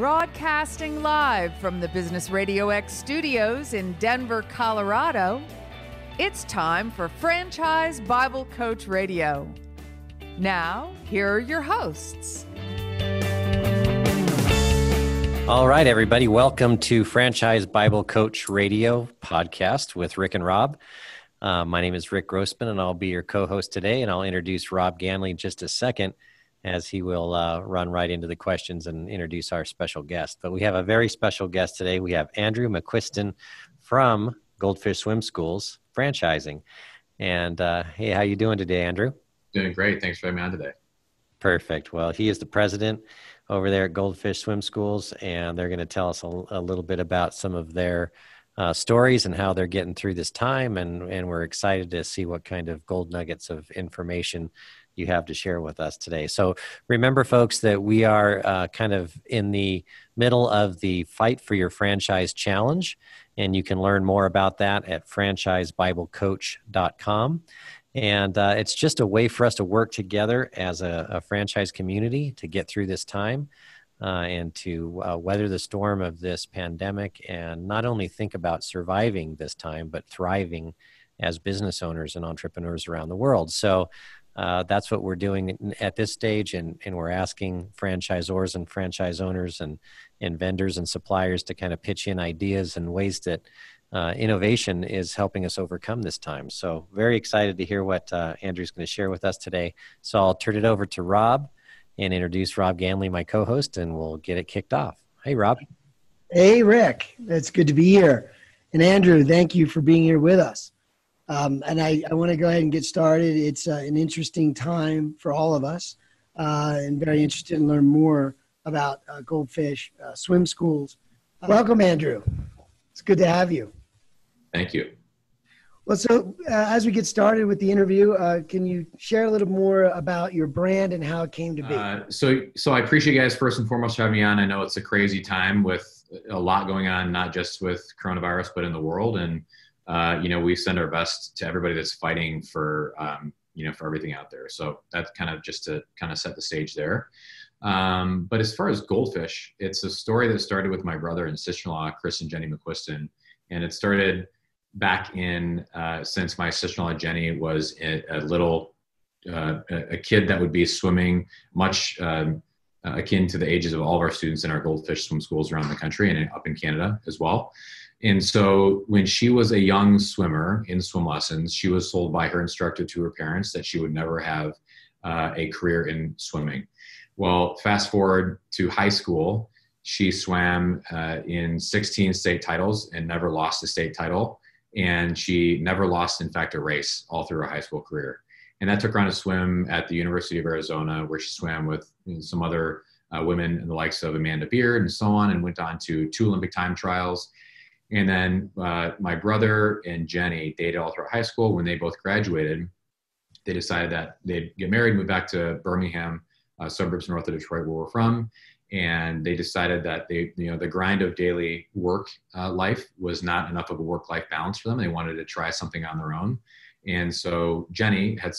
Broadcasting live from the Business RadioX studios in Denver, Colorado, it's time for Franchise Bible Coach Radio. Now, here are your hosts. All right, everybody. Welcome to Franchise Bible Coach Radio podcast with Rick and Rob. My name is Rick Grossman, and I'll be your co-host today, and I'll introduce Rob Ganley in just a second, as he will run right into the questions and introduce our special guest. But we have a very special guest today. We have Andrew McCuiston from Goldfish Swim Schools, franchising. And hey, how you doing today, Andrew? Doing great. Thanks for having me on today. Perfect. Well, he is the president over there at Goldfish Swim Schools, and they're going to tell us a little bit about some of their stories and how they're getting through this time. And we're excited to see what kind of gold nuggets of information you have to share with us today. So remember, folks, that we are kind of in the middle of the Fight for Your Franchise Challenge, and you can learn more about that at franchisebiblecoach.com. And it's just a way for us to work together as a franchise community to get through this time and to weather the storm of this pandemic, and not only think about surviving this time, but thriving as business owners and entrepreneurs around the world. So that's what we're doing at this stage, and we're asking franchisors and franchise owners and vendors and suppliers to kind of pitch in ideas and ways that innovation is helping us overcome this time. So very excited to hear what Andrew's going to share with us today. So I'll turn it over to Rob and introduce Rob Ganley, my co-host, and we'll get it kicked off. Hey, Rob. Hey, Rick. It's good to be here. And Andrew, thank you for being here with us. And I want to go ahead and get started. It's an interesting time for all of us, and very interested in learn more about Goldfish Swim Schools. Welcome, Andrew. It's good to have you. Thank you. Well, so as we get started with the interview, can you share a little more about your brand and how it came to be? So I appreciate you guys first and foremost for having me on. I know it's a crazy time with a lot going on, not just with coronavirus, but in the world. And we send our best to everybody that's fighting for, for everything out there. So that's kind of just to kind of set the stage there. But as far as Goldfish, it's a story that started with my brother and sister-in-law, Chris and Jenny McCuiston. And it started back in, since my sister-in-law, Jenny, was a kid that would be swimming much akin to the ages of all of our students in our Goldfish Swim Schools around the country and up in Canada as well. And so when she was a young swimmer in swim lessons, she was told by her instructor to her parents that she would never have a career in swimming. Well, fast forward to high school, she swam in 16 state titles and never lost a state title. And she never lost, in fact, a race all through her high school career. And that took her on a swim at the University of Arizona, where she swam with some other women and the likes of Amanda Beard and so on, and went on to 2 Olympic time trials. And then my brother and Jenny dated all throughout high school. When they both graduated, they decided that they'd get married, move back to Birmingham, suburbs north of Detroit, where we're from. And they decided that the grind of daily work life was not enough of a work-life balance for them. They wanted to try something on their own. And so Jenny had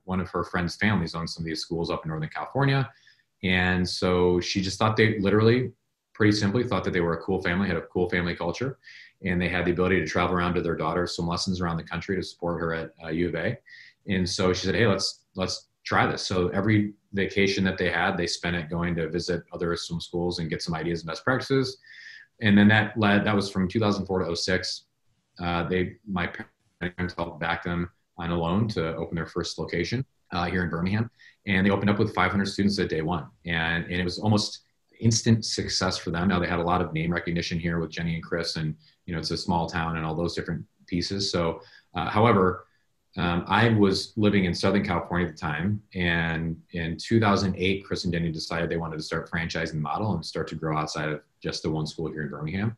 one of her friends' families owned some of these schools up in Northern California. And so she just thought pretty simply thought that they were a cool family, had a cool family culture, and they had the ability to travel around to their daughter's swim lessons around the country to support her at U of A. And so she said, hey, let's try this. So every vacation that they had, they spent it going to visit other swim schools and get some ideas and best practices. And then that was from 2004 to 06. My parents helped back them on a loan to open their first location here in Birmingham. And they opened up with 500 students at day one. And it was almost instant success for them. Now they had a lot of name recognition here with Jenny and Chris, and it's a small town and all those different pieces. So, however, I was living in Southern California at the time, and in 2008, Chris and Jenny decided they wanted to start franchising the model and start to grow outside of just the one school here in Birmingham.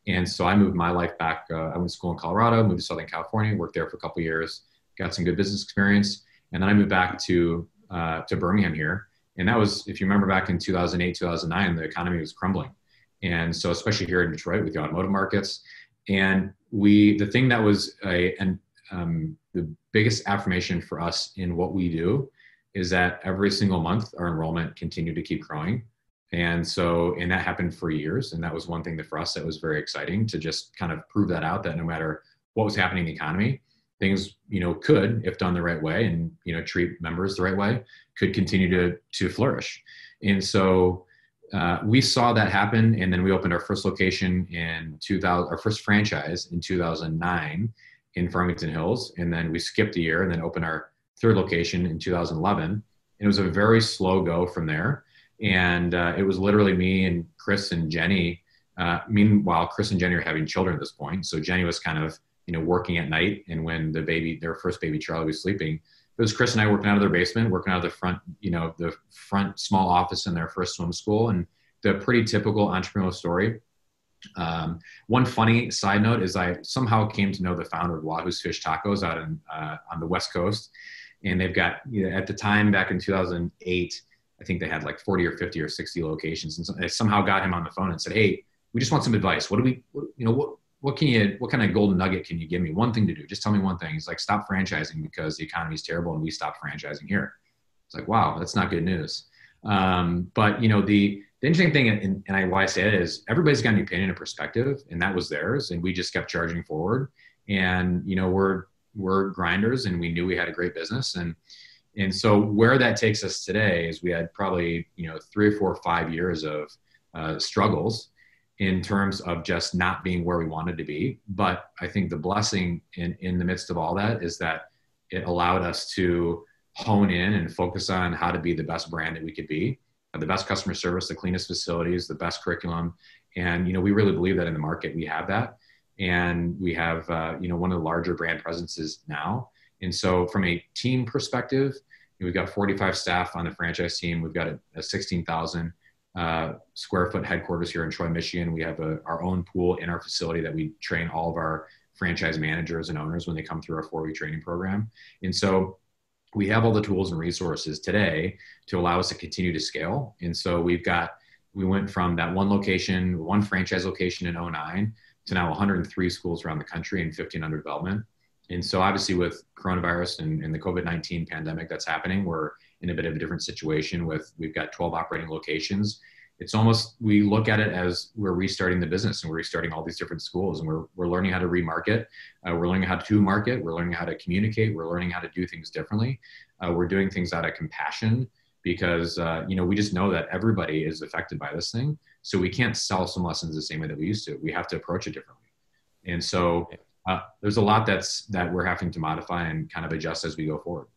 And so I moved my life back. I went to school in Colorado, moved to Southern California, worked there for a couple of years, got some good business experience, and then I moved back to Birmingham here. And that was, if you remember back in 2008, 2009, the economy was crumbling. And so especially here in Detroit with the automotive markets. And the thing that was the biggest affirmation for us in what we do is that every single month our enrollment continued to keep growing. And that happened for years. And that was one thing that for us, that was very exciting to just kind of prove that out, that no matter what was happening in the economy, things, could, if done the right way and, treat members the right way, could continue to flourish. And so we saw that happen. And then we opened our first location in 2000, our first franchise in 2009 in Farmington Hills. And then we skipped a year and then opened our third location in 2011. And it was a very slow go from there. And it was literally me and Chris and Jenny. Meanwhile, Chris and Jenny are having children at this point. So Jenny was kind of, working at night. And when their first baby, Charlie, was sleeping, it was Chris and I working out of their basement, working out of the front small office in their first swim school. And the pretty typical entrepreneurial story. One funny side note is I somehow came to know the founder of Wahoo's Fish Tacos out on the West Coast. And they've got, at the time back in 2008, I think they had like 40 or 50 or 60 locations. And so I somehow got him on the phone and said, "Hey, we just want some advice. What kind of golden nugget can you give me? One thing to do, just tell me one thing." He's like, "Stop franchising because the economy is terrible and we stopped franchising here." It's like, wow, that's not good news. But the interesting thing, and why I say it is everybody's got an opinion and perspective, and that was theirs. And we just kept charging forward. And, we're grinders and we knew we had a great business. And so where that takes us today is we had probably, 3 or 4 or 5 years of struggles in terms of just not being where we wanted to be. But I think the blessing in the midst of all that is that it allowed us to hone in and focus on how to be the best brand that we could be, the best customer service, the cleanest facilities, the best curriculum. And, we really believe that in the market we have that. And we have, one of the larger brand presences now. And so from a team perspective, we've got 45 staff on the franchise team. We've got a 16,000 square foot headquarters here in Troy, Michigan. We have our own pool in our facility that we train all of our franchise managers and owners when they come through our 4-week training program. And so we have all the tools and resources today to allow us to continue to scale. And so we went from that one franchise location in 2009 to now 103 schools around the country and 15 under development. And so obviously with coronavirus and the COVID-19 pandemic that's happening, we're in a bit of a different situation we've got 12 operating locations. It's almost, we look at it as we're restarting the business and we're restarting all these different schools, and we're learning how to remarket. We're learning how to market. We're learning how to communicate. We're learning how to do things differently. We're doing things out of compassion because, we just know that everybody is affected by this thing. So we can't sell some lessons the same way that we used to. We have to approach it differently. And so there's a lot that we're having to modify and kind of adjust as we go forward.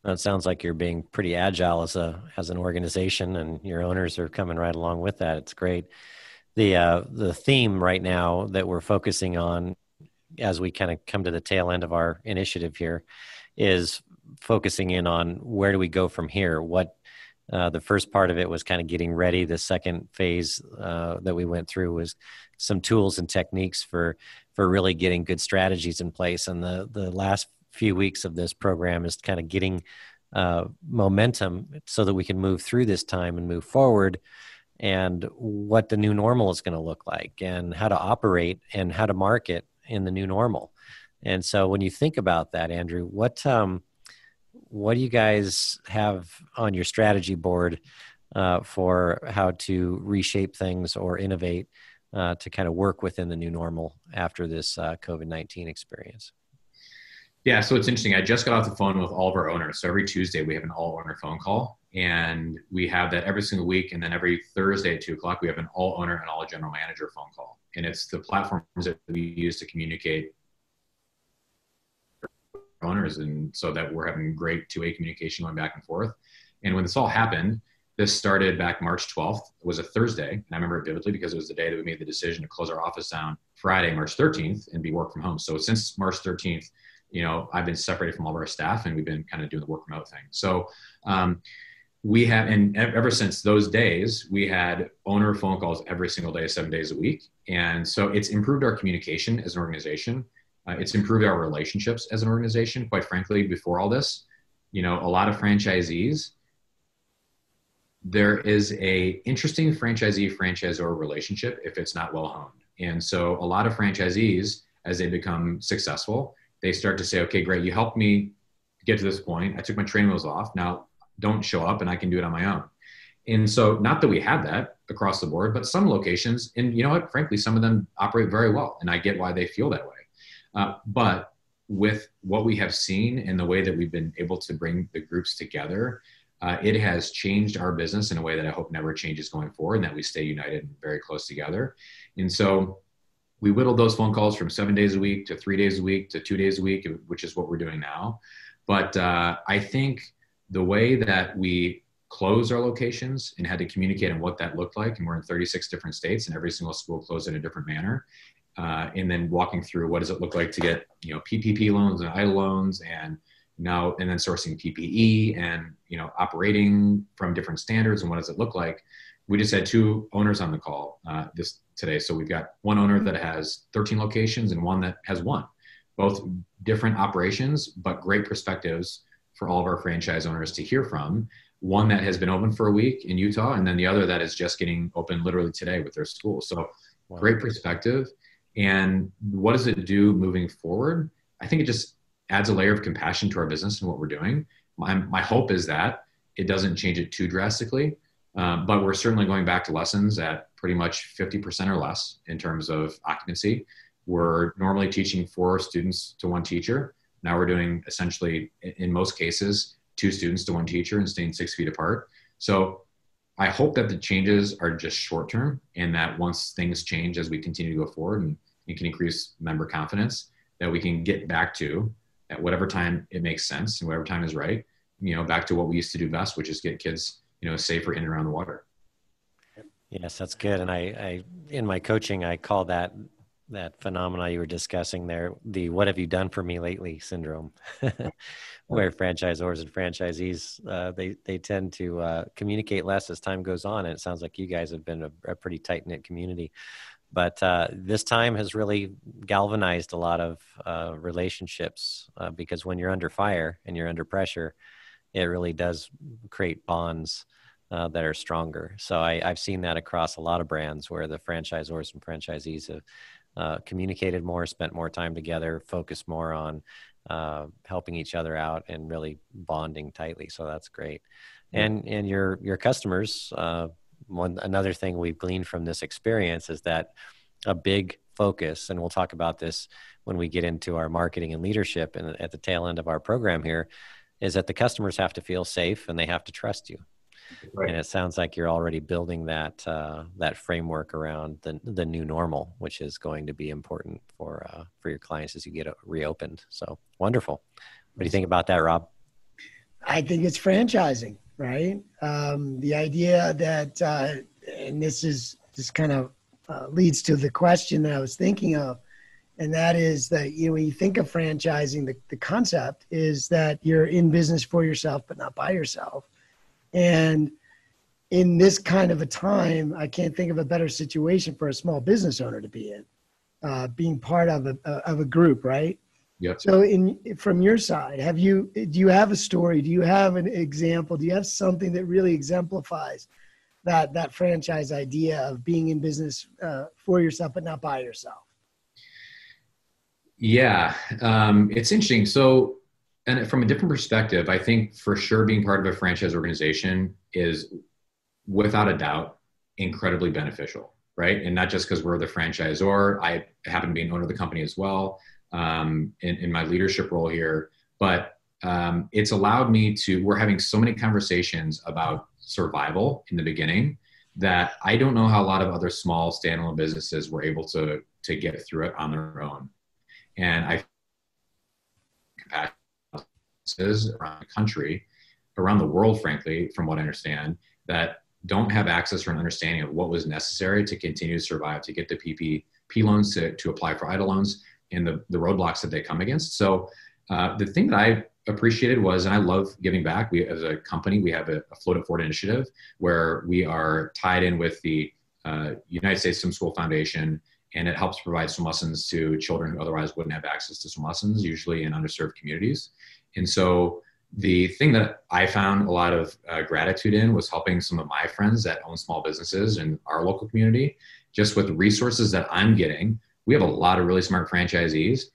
It sounds like you're being pretty agile as an organization, and your owners are coming right along with that. It's great. The theme right now that we're focusing on as we kind of come to the tail end of our initiative here is focusing in on where do we go from here? What the first part of it was kind of getting ready. The second phase that we went through was some tools and techniques for really getting good strategies in place. And the last few weeks of this program is kind of getting momentum so that we can move through this time and move forward, and what the new normal is going to look like and how to operate and how to market in the new normal. And so when you think about that, Andrew, what do you guys have on your strategy board for how to reshape things or innovate to kind of work within the new normal after this COVID-19 experience? Yeah, so it's interesting. I just got off the phone with all of our owners. So every Tuesday we have an all-owner phone call, and we have that every single week. And then every Thursday at 2:00 we have an all-owner and all-general manager phone call. And it's the platforms that we use to communicate with owners, and so that we're having great two-way communication going back and forth. And when this all happened, this started back March 12th. It was a Thursday, and I remember it vividly because it was the day that we made the decision to close our office down Friday, March 13th, and be work from home. So since March 13th, I've been separated from all of our staff, and we've been kind of doing the work remote thing. So we have, and ever since those days, we had owner phone calls every single day, 7 days a week. And so it's improved our communication as an organization. It's improved our relationships as an organization. Quite frankly, before all this, a lot of franchisees, there is a interesting franchisee-franchisor relationship if it's not well honed. And so a lot of franchisees, as they become successful, they start to say, okay, great, you helped me get to this point. I took my training wheels off. Now don't show up and I can do it on my own. And so not that we had that across the board, but some locations, and you know what, frankly, some of them operate very well, and I get why they feel that way. But with what we have seen and the way that we've been able to bring the groups together, it has changed our business in a way that I hope never changes going forward, and that we stay united and very close together. And so we whittled those phone calls from 7 days a week to 3 days a week to 2 days a week, which is what we're doing now. But I think the way that we closed our locations and had to communicate on what that looked like, and we're in 36 different states, and every single school closed in a different manner. And then walking through what does it look like to get, PPP loans and EIDL loans, and then sourcing PPE, and, operating from different standards, and what does it look like? We just had 2 owners on the call today. So we've got one owner that has 13 locations and one that has 1, both different operations, but great perspectives for all of our franchise owners to hear from. One that has been open for a week in Utah, and then the other that is just getting open literally today with their school. So wow. Great perspective. And what does it do moving forward? I think it just adds a layer of compassion to our business and what we're doing. My hope is that it doesn't change it too drastically, but we're certainly going back to lessons at pretty much 50% or less in terms of occupancy. We're normally teaching 4 students to 1 teacher. Now we're doing essentially, in most cases, 2 students to 1 teacher and staying 6 feet apart. So I hope that the changes are just short term, and that once things change as we continue to go forward and can increase member confidence, that we can get back to, at whatever time it makes sense and whatever time is right, back to what we used to do best, which is get kids, safer in and around the water. Yes, that's good. And I in my coaching, I call that phenomena you were discussing there, the "what have you done for me lately" syndrome, where franchisors and franchisees, they tend to communicate less as time goes on. And it sounds like you guys have been a pretty tight-knit community. But this time has really galvanized a lot of relationships, because when you're under fire and you're under pressure, it really does create bonds that are stronger. So I've seen that across a lot of brands where the franchisors and franchisees have communicated more, spent more time together, focused more on helping each other out, and really bonding tightly. So that's great. And your customers, another thing we've gleaned from this experience is that a big focus, and we'll talk about this when we get into our marketing and leadership and at the tail end of our program here, is that the customers have to feel safe and they have to trust you. Right. And it sounds like you're already building that framework around the new normal, which is going to be important for your clients as you get reopened. So wonderful. What do you think about that, Rob? I think it's franchising, right? The idea that, and this kind of leads to the question that I was thinking of, and that is that, when you think of franchising, the concept is that you're in business for yourself, but not by yourself. And in this kind of a time, I can't think of a better situation for a small business owner to be in, being part of a group, right? Yep. So from your side, do you have a story? Do you have an example? Do you have something that really exemplifies that franchise idea of being in business for yourself, but not by yourself? Yeah, it's interesting. So, and from a different perspective, I think for sure being part of a franchise organization is without a doubt incredibly beneficial, right? And not just because we're the franchisor. I happen to be an owner of the company as well, in my leadership role here, but it's allowed me we're having so many conversations about survival in the beginning that I don't know how a lot of other small standalone businesses were able to get through it on their own. And I around the country, around the world, frankly, from what I understand, that don't have access or an understanding of what was necessary to continue to survive, to get the PPP loans, to apply for EIDL loans, and the roadblocks that they come against. So the thing that I appreciated was, and I love giving back, we as a company, we have a Float It Forward initiative where we are tied in with the United States Swim School Foundation, and it helps provide swim lessons to children who otherwise wouldn't have access to swim lessons, usually in underserved communities. And so the thing that I found a lot of gratitude in was helping some of my friends that own small businesses in our local community, just with the resources that I'm getting. We have a lot of really smart franchisees.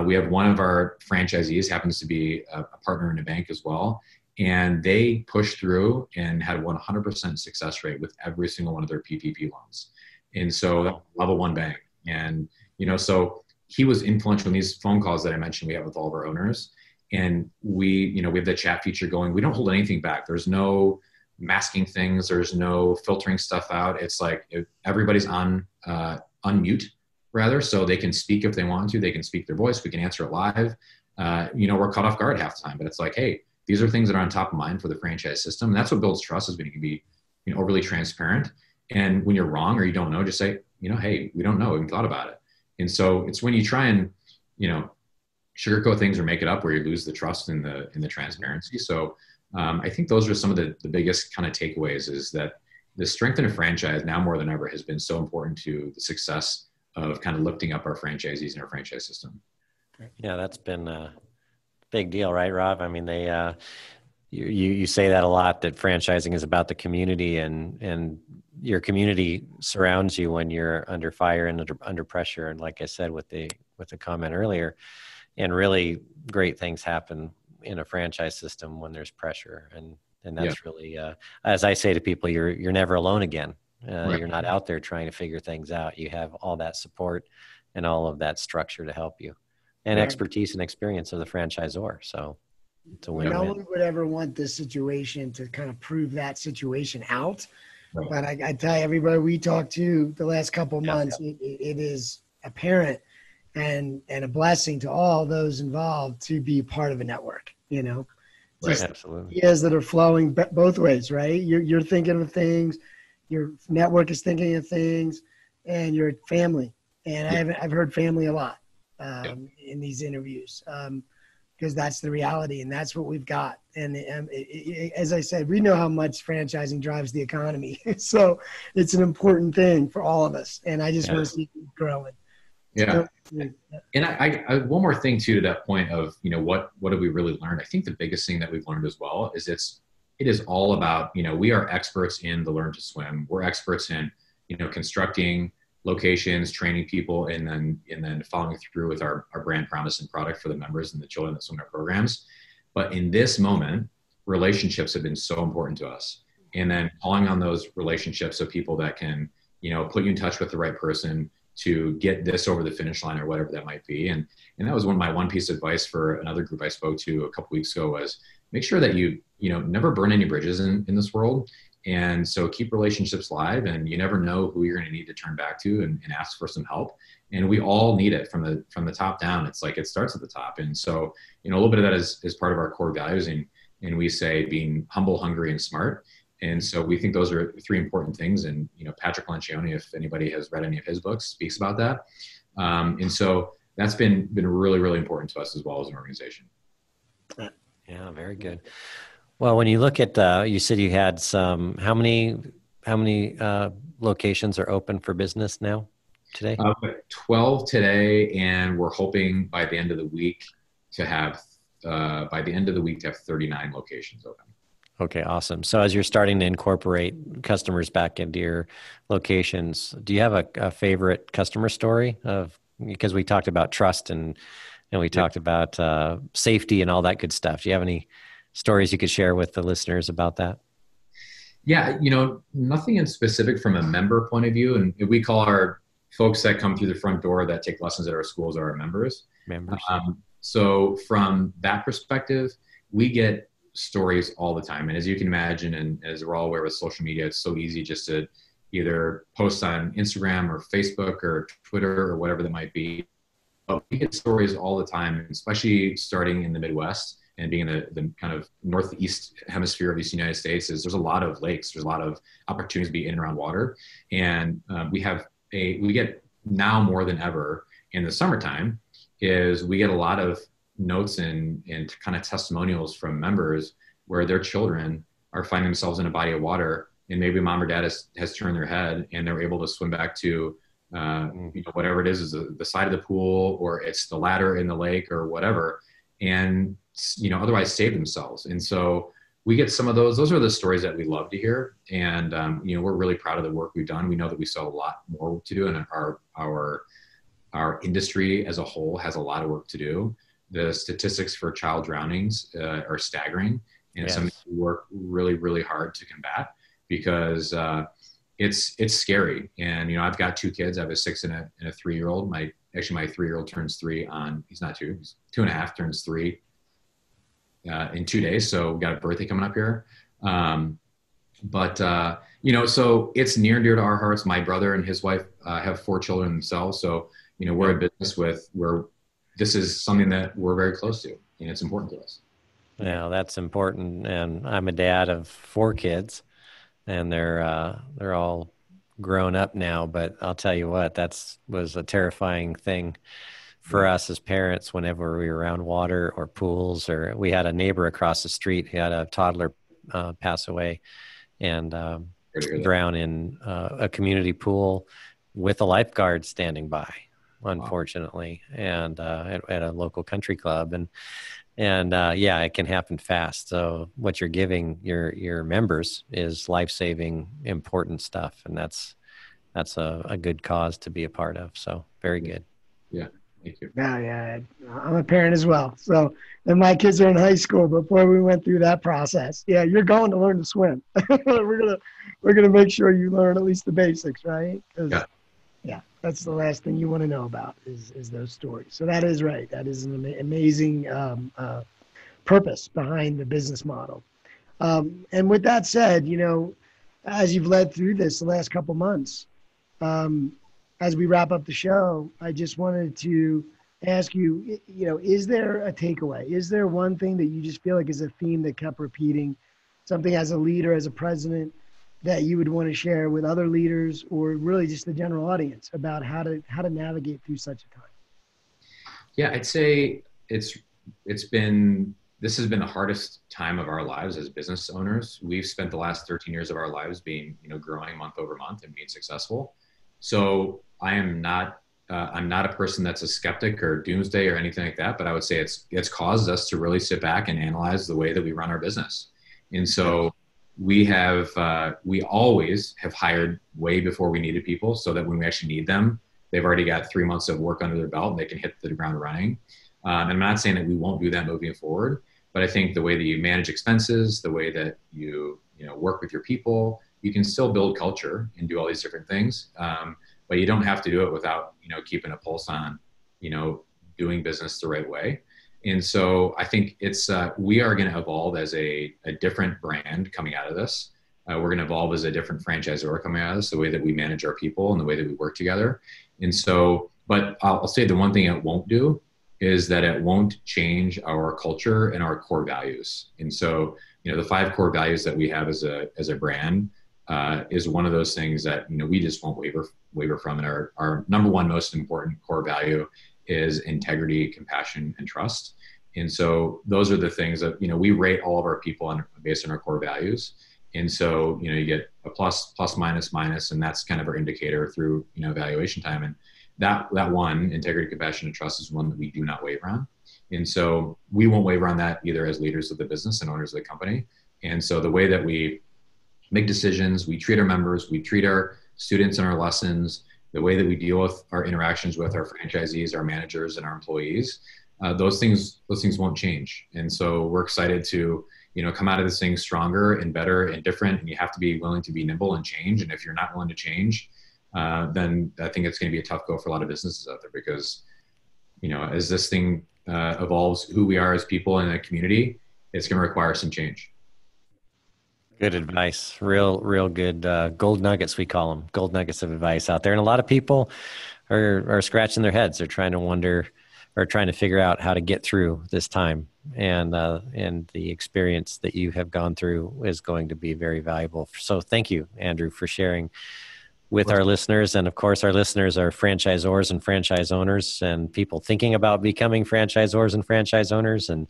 We have one of our franchisees happens to be a partner in a bank as well. And they pushed through and had 100% success rate with every single one of their PPP loans. And so level one bank. And, so he was influential in these phone calls that I mentioned we have with all of our owners. And we have the chat feature going. We don't hold anything back. There's no masking things. There's no filtering stuff out. It's like everybody's on unmute rather, so they can speak if they want to. They can speak their voice. We can answer it live. We're caught off guard half the time, but it's like, hey, these are things that are on top of mind for the franchise system. And that's what builds trust, is when you can be overly transparent. And when you're wrong or you don't know, just say, hey, we don't know. We haven't thought about it. And so it's when you try and, sugarcoat things or make it up where you lose the trust in the transparency. So I think those are some of the biggest kind of takeaways, is that the strength in a franchise now more than ever has been so important to the success of kind of lifting up our franchisees and our franchise system. Yeah, that's been a big deal, right, Rob? I mean, you say that a lot, that franchising is about the community, and your community surrounds you when you're under fire and under pressure. And like I said with the comment earlier, and really great things happen in a franchise system when there's pressure. And that's really, as I say to people, you're never alone again. Right. You're not out there trying to figure things out. You have all that support and all of that structure to help you, and expertise and experience of the franchisor. So it's a win-win. No one would ever want this situation to kind of prove that situation out. Right. But I tell you, everybody we talked to the last couple of months, it is apparent and a blessing to all those involved to be part of a network, Right, absolutely. Ideas that are flowing both ways, right? You're thinking of things, your network is thinking of things, and your family. And I've heard family a lot in these interviews, because that's the reality, and that's what we've got. And as I said, we know how much franchising drives the economy. So it's an important thing for all of us. And I just want to see it growing. Yeah. And I one more thing too, to that point of, what have we really learned? I think the biggest thing that we've learned as well is it is all about, we are experts in the Learn to Swim. We're experts in, constructing locations, training people, and then following through with our brand promise and product for the members and the children that swim in our programs. But in this moment, relationships have been so important to us. And then calling on those relationships of people that can, put you in touch with the right person to get this over the finish line or whatever that might be. And that was one piece of advice for another group I spoke to a couple weeks ago, was make sure that you never burn any bridges in this world. And so keep relationships live, and you never know who you're going to need to turn back to and ask for some help. And we all need it from the top down. It's like, it starts at the top. And so, a little bit of that is part of our core values. And we say being humble, hungry, and smart. And so we think those are three important things. And, Patrick Lencioni, if anybody has read any of his books, speaks about that. And so that's been really, really important to us as well as an organization. Yeah, very good. Well, when you look at, you said you had how many locations are open for business now today? 12 today. And we're hoping by the end of the week to have 39 locations open. Okay, awesome. So as you're starting to incorporate customers back into your locations, do you have a favorite customer story because we talked about trust and we talked about safety and all that good stuff. Do you have any stories you could share with the listeners about that? Yeah, nothing in specific from a member point of view. And we call our folks that come through the front door that take lessons at our schools are our members. So from that perspective, we get stories all the time. And as you can imagine, and as we're all aware with social media, it's so easy just to either post on Instagram or Facebook or Twitter or whatever that might be. But we get stories all the time, especially starting in the Midwest and being in the kind of northeast hemisphere of the United States. There's a lot of lakes. There's a lot of opportunities to be in and around water. And we get now more than ever in the summertime is we get a lot of notes and kind of testimonials from members where their children are finding themselves in a body of water, and maybe mom or dad has turned their head and they're able to swim back to whatever it is the side of the pool, or it's the ladder in the lake or whatever, and otherwise save themselves. And so we get some of those are the stories that we love to hear. And we're really proud of the work we've done. We know that we still have a lot more to do, and our industry as a whole has a lot of work to do. The statistics for child drownings are staggering. And it's something we work really, really hard to combat because it's scary. And, I've got 2 kids. I have a 6 and a 3-year-old. My 3-year-old turns 3 on, he's not 2, he's 2.5, turns 3 in 2 days. So we've got a birthday coming up here. So it's near and dear to our hearts. My brother and his wife have 4 children themselves. So, we're a business where this is something that we're very close to, and it's important to us. Yeah, that's important. And I'm a dad of 4 kids, and they're all grown up now. But I'll tell you what, was a terrifying thing for us as parents whenever we were around water or pools, or we had a neighbor across the street who had a toddler pass away and drown in a community pool with a lifeguard standing by, unfortunately, and at a local country club. And it can happen fast. So what you're giving your members is life-saving, important stuff. And that's a good cause to be a part of. So very good. Yeah. Thank you. Yeah. I'm a parent as well. So, and my kids are in high school before we went through that process. Yeah. You're going to learn to swim. We're going to make sure you learn at least the basics, right? Yeah. That's the last thing you want to know about is those stories. So that is right. That is an amazing purpose behind the business model. And with that said, as you've led through this the last couple months, as we wrap up the show, I just wanted to ask you, is there a takeaway? Is there one thing that you just feel like is a theme that kept repeating, something as a leader, as a president, that you would want to share with other leaders or really just the general audience about how to navigate through such a time? Yeah, I'd say this has been the hardest time of our lives as business owners. We've spent the last 13 years of our lives being, growing month over month and being successful. So I'm not a person that's a skeptic or doomsday or anything like that, but I would say it's caused us to really sit back and analyze the way that we run our business. And so we always have hired way before we needed people, so that when we actually need them, they've already got 3 months of work under their belt and they can hit the ground running. And I'm not saying that we won't do that moving forward, but I think the way that you manage expenses, the way that you work with your people, you can still build culture and do all these different things. But you don't have to do it without, keeping a pulse on, doing business the right way. And so I think we are going to evolve as a different brand coming out of this. We're going to evolve as a different franchisor coming out of this, the way that we manage our people and the way that we work together. And so, but I'll say the one thing it won't do is that it won't change our culture and our core values. And so, the 5 core values that we have as a brand is one of those things that, we just won't waver from. And our number one most important core value is integrity, compassion, and trust. And so those are the things that, we rate all of our people based on our core values. And so, you get a plus, minus, and that's kind of our indicator through, evaluation time. And that one, integrity, compassion, and trust, is one that we do not waver on. And so we won't waver on that either as leaders of the business and owners of the company. And so the way that we make decisions, we treat our members, we treat our students and our lessons, the way that we deal with our interactions with our franchisees, our managers, and our employees, those things won't change. And so we're excited to, come out of this thing stronger and better and different. And you have to be willing to be nimble and change. And if you're not willing to change, then I think it's going to be a tough go for a lot of businesses out there, because, as this thing evolves, who we are as people in a community, it's going to require some change. Good advice. Real good gold nuggets, we call them, gold nuggets of advice out there. And a lot of people are scratching their heads. They're trying to wonder or trying to figure out how to get through this time. And the experience that you have gone through is going to be very valuable. So thank you, Andrew, for sharing with our listeners. And of course, our listeners are franchisors and franchise owners and people thinking about becoming franchisors and franchise owners, and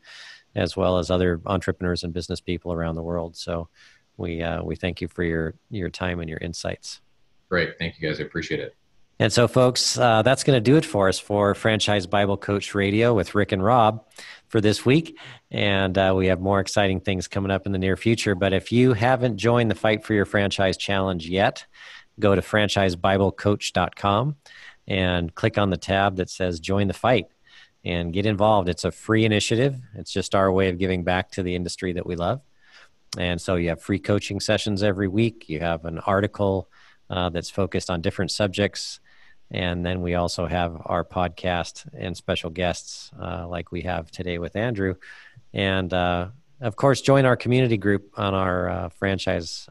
as well as other entrepreneurs and business people around the world. So we thank you for your time and your insights. Great. Thank you, guys. I appreciate it. And so, folks, that's going to do it for us for Franchise Bible Coach Radio with Rick and Rob for this week. And we have more exciting things coming up in the near future. But if you haven't joined the Fight for Your Franchise Challenge yet, go to franchisebiblecoach.com and click on the tab that says Join the Fight and get involved. It's a free initiative. It's just our way of giving back to the industry that we love. And so you have free coaching sessions every week. You have an article that's focused on different subjects. And then we also have our podcast and special guests like we have today with Andrew. And of course, join our community group on our franchise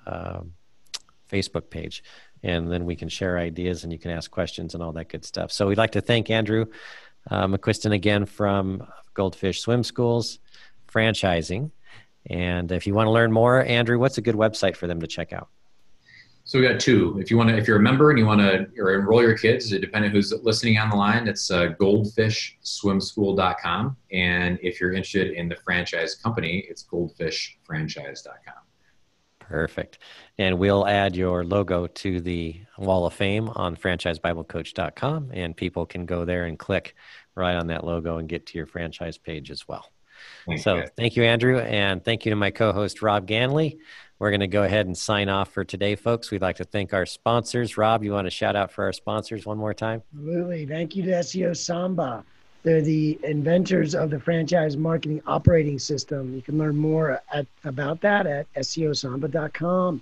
Facebook page. And then we can share ideas and you can ask questions and all that good stuff. So we'd like to thank Andrew McCuiston again from Goldfish Swim Schools, franchising. And if you want to learn more, Andrew, what's a good website for them to check out? So we got two. If you're a member and you want to enroll your kids, depending who's listening on the line, it's goldfishswimschool.com. And if you're interested in the franchise company, it's goldfishfranchise.com. Perfect. And we'll add your logo to the Wall of Fame on franchisebiblecoach.com, and people can go there and click right on that logo and get to your franchise page as well. Thank you, Andrew, and thank you to my co-host, Rob Ganley. We're going to go ahead and sign off for today, folks. We'd like to thank our sponsors. Rob, you want to shout out for our sponsors one more time? Absolutely. Thank you to SEO Samba. They're the inventors of the franchise marketing operating system. You can learn more about that at SEOsamba.com.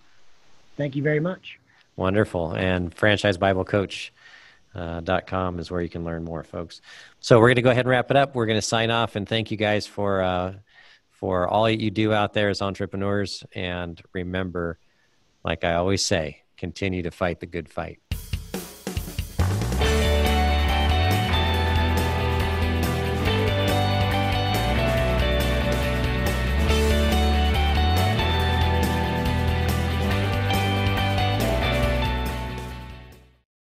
Thank you very much. Wonderful. And franchisebiblecoach.com is where you can learn more, folks. So we're going to go ahead and wrap it up. We're going to sign off and thank you guys for all that you do out there as entrepreneurs. And remember, like I always say, continue to fight the good fight.